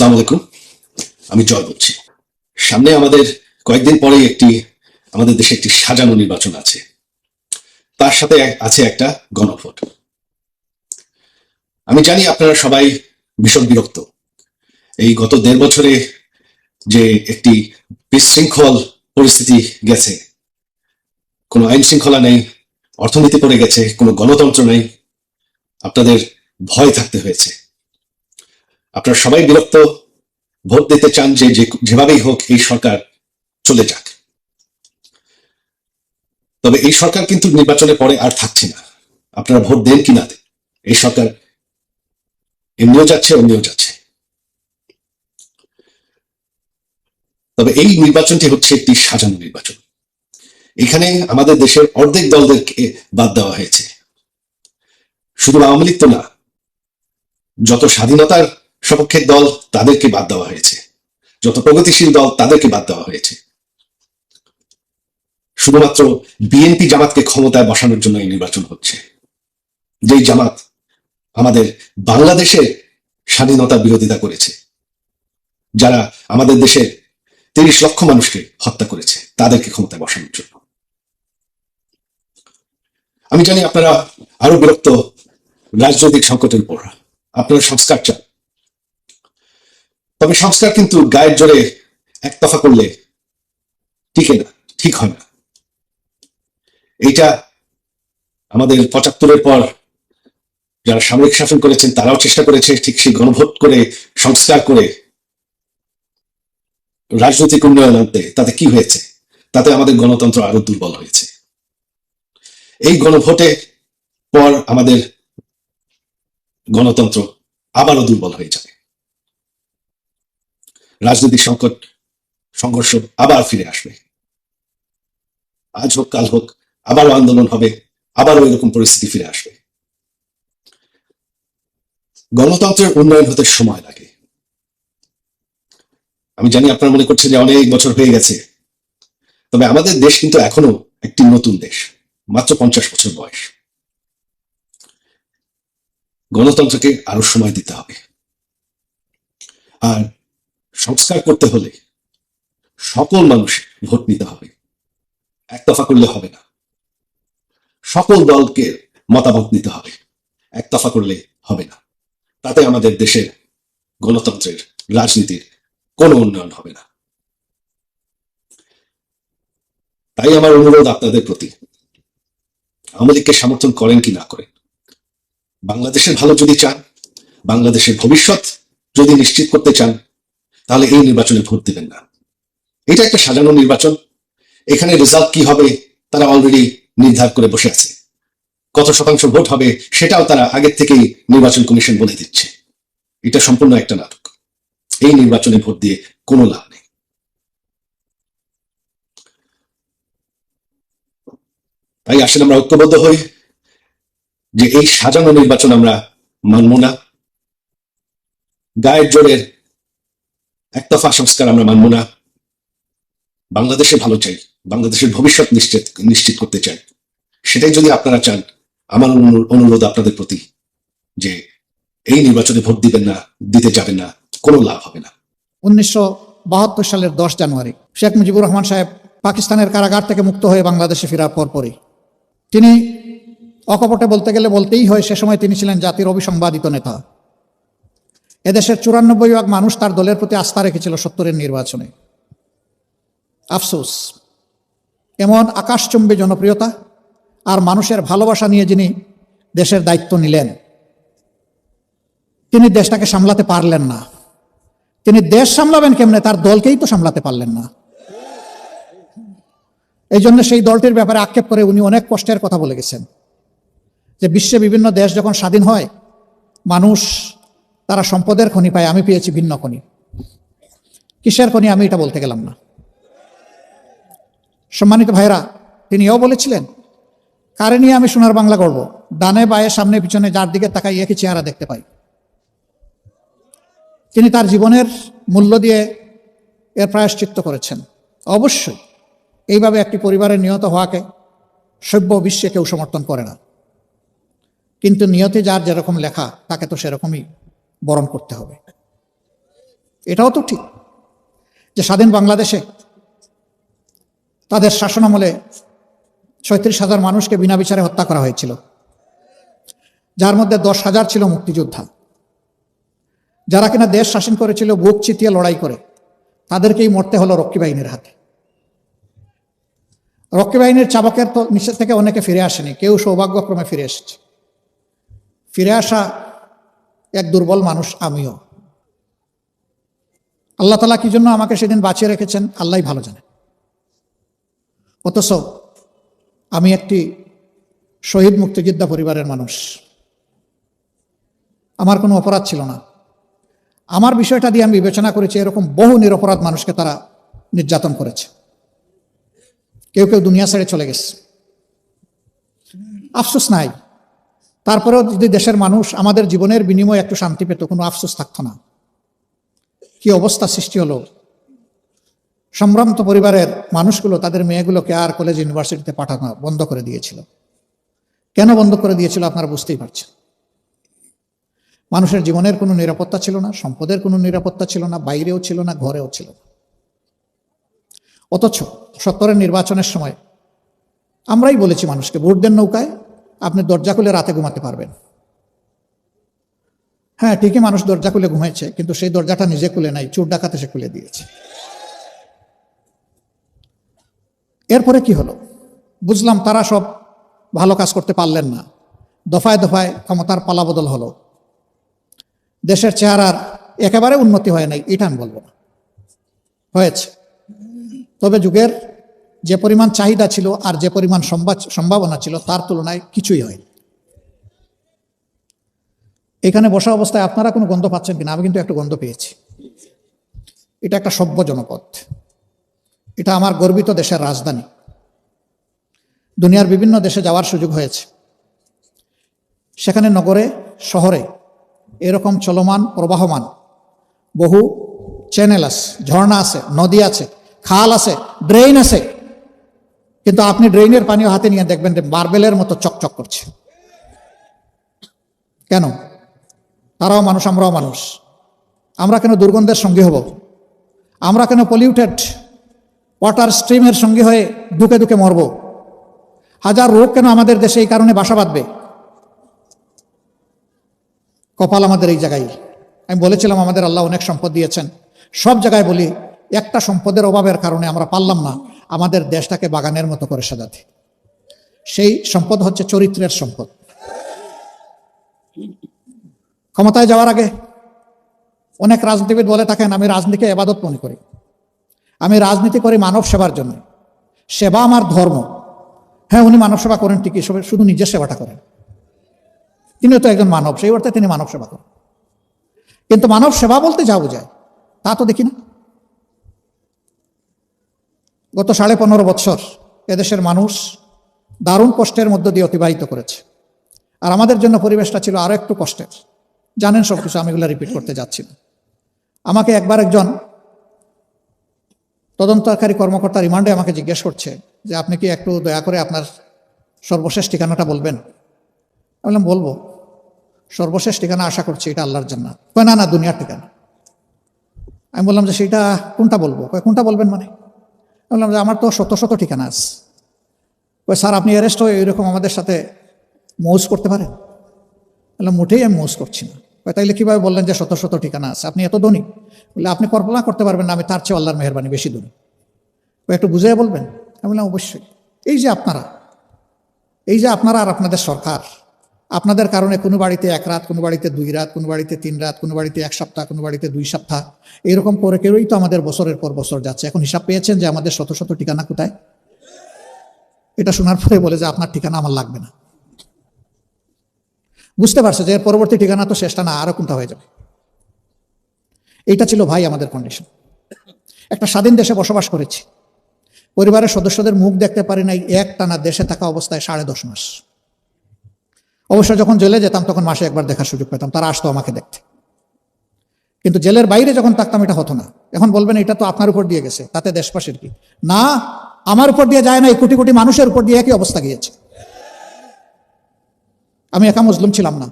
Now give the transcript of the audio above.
আসসালামু আলাইকুম। আমি জয় বলছি। সামনে আমাদের কয়েকদিন পরে আমাদের দেশে একটি সাজানো নির্বাচন আছে, তার সাথে আছে একটা গণভোট। আমি জানি আপনারা সবাই ভীষণ বিরক্ত। এই গত 1.5 বছরে যে একটি বিশৃঙ্খল পরিস্থিতি গেছে, কোনো আইন শৃঙ্খলা নেই, অর্থনীতি পড়ে গেছে, কোনো গণতন্ত্র নেই, আপনাদের ভয় থাকতে হয়েছে। আপনারা সবাই বিরক্ত, ভোট দিতে চান যেভাবেই হোক এই সরকার চলে যাক। তবে এই সরকার কিন্তু নির্বাচনের পরে আর থাকছে না। আপনারা ভোট দেন কি না দেন, এই সরকার এমনিও যাচ্ছে, অমনিও যাচ্ছে। তবে এই নির্বাচনটি হচ্ছে একটি সাজানো নির্বাচন। এখানে আমাদের দেশের অর্ধেক দলদেরকে বাদ দেওয়া হয়েছে। শুধু আওয়ামী লীগ তো না, যত স্বাধীনতার সপক্ষের দল তাদেরকে বাদ দেওয়া হয়েছে, যত প্রগতিশীল দল তাদেরকে বাদ দেওয়া হয়েছে। শুধুমাত্র বিএনপি জামাতকে ক্ষমতায় বসানোর জন্য এই নির্বাচন হচ্ছে, যেই জামাত আমাদের বাংলাদেশের স্বাধীনতার বিরোধিতা করেছে, যারা আমাদের দেশের 30 লক্ষ মানুষকে হত্যা করেছে, তাদেরকে ক্ষমতায় বসানোর জন্য। আমি জানি আপনারা আরো বিরক্ত রাজনৈতিক সংকটের উপর, আপনারা সংস্কার চান। তবে সংস্কার কিন্তু গায়ের জোরে একতফা করলে টিকে না, ঠিক হয় না। এইটা আমাদের 75-এর পর যারা সামরিক শাসন করেছেন তারাও চেষ্টা করেছে, ঠিক সেই গণভোট করে সংস্কার করে রাজনৈতিক উন্নয়ন আনতে। তাতে কি হয়েছে? তাতে আমাদের গণতন্ত্র আরো দুর্বল হয়েছে। এই গণভোটের পর আমাদের গণতন্ত্র আবারও দুর্বল হয়ে যাবে। রাজনৈতিক সংকট, সংঘর্ষ আবার ফিরে আসবে। আজ হোক কাল হোক আবারও আন্দোলন হবে, আবারও এরকম পরিস্থিতি ফিরে আসবে। গণতন্ত্রের উন্নয়ন হতে সময় লাগে। আমি জানি আপনারা মনে করছেন যে অনেক বছর হয়ে গেছে, তবে আমাদের দেশ কিন্তু এখনো একটি নতুন দেশ, মাত্র 50 বছর বয়স। গণতন্ত্রকে আরো সময় দিতে হবে। আর সংস্কার করতে হলে সকল মানুষ ভোট নিতে হবে, একতফা করলে হবে না। সকল দলকে মতামত নিতে হবে, একতফা করলে হবে না। তাতে আমাদের দেশের গণতন্ত্রের, রাজনীতির কোনো উন্নয়ন হবে না। তাই আমার অনুরোধ আপনাদের প্রতি, আওয়ামী লীগকে সমর্থন করেন কি না করেন, বাংলাদেশের ভালো যদি চান, বাংলাদেশের ভবিষ্যৎ যদি নিশ্চিত করতে চান, তাহলে এই নির্বাচনে ভোট দিবেন না। এটা একটা সাজানো নির্বাচন। এখানে রেজাল্ট কি হবে তারা অলরেডি নির্ধার করে বসে আছে। কত শতাংশ ভোট হবে সেটাও তারা আগের থেকেই নির্বাচন কমিশন বলে দিচ্ছে। এটা সম্পূর্ণ একটা নাটক। এই নির্বাচনে ভোট দিয়ে কোনো লাভ নেই। তাই আসেন আমরা ঐক্যবদ্ধ হই যে এই সাজানো নির্বাচন আমরা মানব না। গায়ের জোরের একতফা সংস্কার আমরা মানব না। বাংলাদেশে ভালো চাই, বাংলাদেশের ভবিষ্যৎ নিশ্চিত করতে চাই। সেটাই যদি আপনারা চান, আমার অনুরোধ আপনাদের প্রতি যে এই নির্বাচনে ভোট দিবেন না, দিতে যাবেন না, কোনো লাভ হবে না। 1972 সালের 10 জানুয়ারি শেখ মুজিবুর রহমান সাহেব পাকিস্তানের কারাগার থেকে মুক্ত হয়ে বাংলাদেশে ফেরার পরপরই তিনি, অকপটে বলতে গেলে বলতেই হয়, সে সময় তিনি ছিলেন জাতির অবিসংবাদিত নেতা। এদেশের 94% মানুষ তার দলের প্রতি আস্থা রেখেছিল 70-এর নির্বাচনে। আফসোস, এমন আকাশচুম্বী জনপ্রিয়তা আর মানুষের ভালোবাসা নিয়ে যিনি দেশের দায়িত্ব নিলেন, তিনি দেশটাকে সামলাতে পারলেন না। তিনি দেশ সামলাবেন কেমনে, তার দলকেই তো সামলাতে পারলেন না। এই জন্য সেই দলটির ব্যাপারে আক্ষেপ করে উনি অনেক কষ্টের কথা বলে গেছেন যে বিশ্বে বিভিন্ন দেশ যখন স্বাধীন হয়, মানুষ তারা সম্পদের খনি পায়, আমি পেয়েছি ভিন্ন খনি। কিসের খনি আমি এটা বলতে গেলাম না। সম্মানিত ভাইরা, তিনি এও বলেছিলেন, কারে নিয়ে আমি সোনার বাংলা গড়ব, ডানে বায়ে সামনে পিছনে যার দিকে তাকাই একই চেহারা দেখতে পাই। তিনি তার জীবনের মূল্য দিয়ে এর প্রায়শ্চিত্ত করেছেন। অবশ্যই এইভাবে একটি পরিবারের নিহত হওয়াকে সভ্য বিশ্বে কেউ সমর্থন করে না, কিন্তু নিয়তে যার যেরকম লেখা তাকে তো সেরকমই বরণ করতে হবে। এটাও তো ঠিক যে স্বাধীন বাংলাদেশে তাদের শাসনামলে ৩৭,০০০ মানুষকে বিনা বিচারে হত্যা করা হয়েছিল, যার মধ্যে ১০,০০০ ছিল মুক্তিযোদ্ধা, যারা কিনা দেশ শাসন করেছিল বুক চিতিয়ে লড়াই করে। তাদেরকেই মরতে হলো রক্ষী বাহিনীর হাতে। রক্ষী বাহিনীর চাবকের তো নিচে থেকে অনেকে ফিরে আসেনি, কেউ সৌভাগ্যক্রমে ফিরে এসেছে। ফিরে আসা এক দুর্বল মানুষ আমিও। আল্লাহ তাআলা কি জন্য আমাকে সেদিন বাঁচিয়ে রেখেছেন আল্লাহই ভালো জানেন। অথচ আমি একটি শহীদ মুক্তিযোদ্ধা পরিবারের মানুষ, আমার কোনো অপরাধ ছিল না। আমার বিষয়টা দিয়ে আমি বিবেচনা করেছি এরকম বহু নিরপরাধ মানুষকে তারা নির্যাতন করেছে, কেউ কেউ দুনিয়া ছেড়ে চলে গেছে। আফসোস নাই, তারপরেও যদি দেশের মানুষ আমাদের জীবনের বিনিময়ে একটু শান্তি পেত, কোনো আফসোস থাকতো না। কি অবস্থা সৃষ্টি হলো। সম্ভ্রান্ত পরিবারের মানুষগুলো তাদের মেয়েগুলোকে আর কলেজ ইউনিভার্সিটিতে পাঠানো বন্ধ করে দিয়েছিল। কেন বন্ধ করে দিয়েছিল আপনারা বুঝতেই পারছেন। মানুষের জীবনের কোনো নিরাপত্তা ছিল না, সম্পদের কোনো নিরাপত্তা ছিল না, বাইরেও ছিল না, ঘরেও ছিল না। অথচ ৭০-এর নির্বাচনের সময় আমরাই বলেছি মানুষকে, ভোট দেন নৌকায়, আপনি দরজা খুলে রাতে ঘুমাতে পারবেন। হ্যাঁ, ঠিকই মানুষ দরজা খুলে ঘুমাইছে, কিন্তু সেই দরজাটা নিজে খুলে নাই, চোর ডাকাত এসে খুলে দিয়েছে। এরপরে কি হলো বুঝলাম, তারা সব ভালো কাজ করতে পারলেন না। দফায় দফায় ক্ষমতার পালাবদল হলো। দেশের চেহারার একেবারে উন্নতি হয় নাই এটা আমি বলবো না, হয়েছে। তবে যুগের যে পরিমাণ চাহিদা ছিল আর যে পরিমাণ সম্ভাবনা ছিল তার তুলনায় কিছুই হয়নি। এখানে বসা অবস্থায় আপনারা কোনো গন্ধ পাচ্ছেন কিনা? আমি কিন্তু একটু গন্ধ পেয়েছি। এটা একটা সভ্য জনপদ, এটা আমার গর্বিত দেশের রাজধানী। দুনিয়ার বিভিন্ন দেশে যাওয়ার সুযোগ হয়েছে, সেখানে নগরে শহরে এরকম চলমান প্রবাহমান বহু চ্যানেল আছে, ঝর্ণা আছে, নদী আছে, খাল আছে, ড্রেন আছে, কিন্তু আপনি ড্রেনের পানিও হাতে নিয়ে দেখবেন যে মার্বেলের মতো চকচক করছে। কেন? তারাও মানুষ, আমরাও মানুষ। আমরা কেন দুর্গন্ধের সঙ্গী হব? আমরা কেন পলিউটেড ওয়াটার স্ট্রিমের সঙ্গী হয়ে ঢুকে ঢুকে মরব? হাজার রোগ কেন আমাদের দেশে এই কারণে বাসা বাঁধবে? কপাল আমাদের এই জায়গায়। আমি বলেছিলাম আমাদের আল্লাহ অনেক সম্পদ দিয়েছেন, সব জায়গায় বলি একটা সম্পদের অভাবের কারণে আমরা পারলাম না আমাদের দেশটাকে বাগানের মতো করে সাজাতে। সেই সম্পদ হচ্ছে চরিত্রের সম্পদ। ক্ষমতায় যাওয়ার আগে অনেক রাজনীতিবিদ বলে থাকেন আমি রাজনীতিকে ইবাদত মনে করি, আমি রাজনীতি করি মানব সেবার জন্য, সেবা আমার ধর্ম। হ্যাঁ, উনি মানব সেবা করেন ঠিকই, শুধু নিজের সেবাটা করেন। তিনিও তো একজন মানব, সেই অর্থে তিনি মানব সেবা করেন। কিন্তু মানব সেবা বলতে যা বোঝায় তা তো দেখি না। গত 15.5 বছর এদেশের মানুষ দারুণ কষ্টের মধ্য দিয়ে অতিবাহিত করেছে, আর আমাদের জন্য পরিবেশটা ছিল আরো একটু কষ্টের। জানেন সবকিছু, আমি এগুলো রিপিট করতে যাচ্ছি না। আমাকে একবার একজন তদন্তকারী কর্মকর্তা রিমান্ডে আমাকে জিজ্ঞেস করছে যে আপনি কি একটু দয়া করে আপনার সর্বশেষ ঠিকানাটা বলবেন? আমি বললাম বলবো। সর্বশেষ ঠিকানা আশা করছি এটা আল্লাহর জান্নাত। কয় না না, দুনিয়ার ঠিকানা। আমি বললাম যে সেইটা কোনটা বলবো? কয় কোনটা বলবেন মানে? আমি বললাম যে আমার তো শত শত ঠিকানা আছে। কয় স্যার আপনি অ্যারেস্ট হয়ে এরকম আমাদের সাথে মৌজ করতে পারেন? বললাম মোটেই আমি মৌজ করছি না। কয় তাইলে কীভাবে বললেন যে শত শত ঠিকানা আছে? আপনি এত ধনী? বলে আপনি কল্পনা করতে পারবেন না আমি তার চেয়ে আল্লাহর মেহেরবানি বেশি ধনী। কয় একটু বুঝিয়ে বলবেন? আমি বললাম অবশ্যই। এই যে আপনারা আর আপনাদের সরকার, আপনাদের কারণে কোনো বাড়িতে 1 রাত, কোনো বাড়িতে 2 রাত, কোনো বাড়িতে 3 রাত, কোনো বাড়িতে 1 সপ্তাহ, কোনো বাড়িতে 2 সপ্তাহ, এরকম করে কেউই তো আমাদের বছরের পর বছর যাচ্ছে। এখন হিসাব পেয়েছেন যে আমাদের শত শত ঠিকানা কোথায়? এটা শোনার পরে বলে যে আপনার ঠিকানা আমার লাগবে না। বুঝতে পারছে যে এর পরবর্তী ঠিকানা তো শেষটা না, আরো কোনটা হয়ে যাবে। এইটা ছিল ভাই আমাদের কন্ডিশন। একটা স্বাধীন দেশে বসবাস করেছি, পরিবারের সদস্যদের মুখ দেখতে পারি নাই একটানা দেশে থাকা অবস্থায় 10.5 মাস। অবশ্য যখন জেলে যেতাম তখন মাসে একবার দেখার সুযোগ পেতাম, তারা আসতো আমাকে দেখতে। কিন্তু জেলের বাইরে যখন থাকতাম এটা হতো না। এখন বলবেন এটা তো আপনার উপর দিয়ে গেছে, তাতে দেশবাসীর কি? না, আমার উপর দিয়ে যায় না, এই কোটি কোটি মানুষের উপর দিয়ে একই অবস্থা গিয়েছে। আমি একা মুসলিম ছিলাম না।